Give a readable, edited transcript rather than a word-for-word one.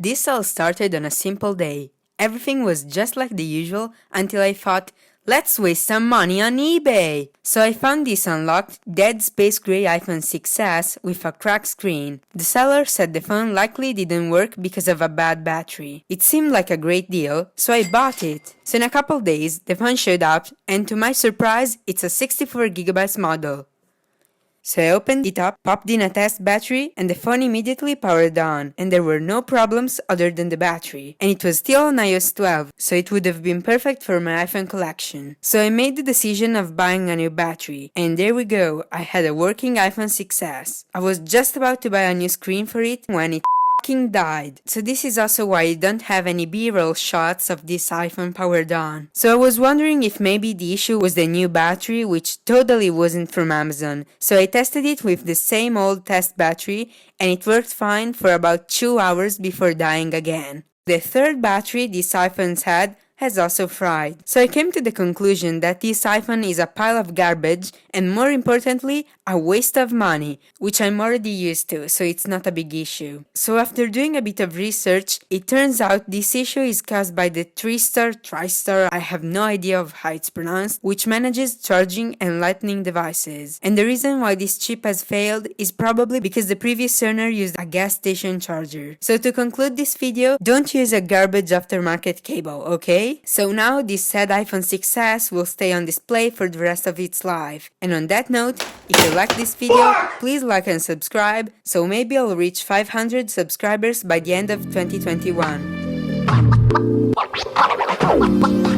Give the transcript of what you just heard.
This all started on a simple day. Everything was just like the usual until I thought, let's waste some money on eBay! So I found this unlocked, dead space gray iPhone 6s with a cracked screen. The seller said the phone likely didn't work because of a bad battery. It seemed like a great deal, so I bought it. So in a couple days, the phone showed up, and to my surprise, it's a 64GB model. So I opened it up, popped in a test battery, and the phone immediately powered on, and there were no problems other than the battery. And it was still on iOS 12, so it would have been perfect for my iPhone collection. So I made the decision of buying a new battery, and there we go, I had a working iPhone 6s. I was just about to buy a new screen for it when it died. So this is also why I don't have any B-roll shots of this iPhone powered on. So I was wondering if maybe the issue was the new battery, which totally wasn't from Amazon. So I tested it with the same old test battery and it worked fine for about 2 hours before dying again. The third battery these iPhones had has also fried. So I came to the conclusion that this iPhone is a pile of garbage and more importantly, a waste of money, which I'm already used to, so it's not a big issue. So after doing a bit of research, it turns out this issue is caused by the TriStar, I have no idea of how it's pronounced, which manages charging and lightning devices. And the reason why this chip has failed is probably because the previous owner used a gas station charger. So to conclude this video, don't use a garbage aftermarket cable, okay? So now this said iPhone 6s will stay on display for the rest of its life. And on that note, if you like this video, please like and subscribe, so maybe I'll reach 500 subscribers by the end of 2021.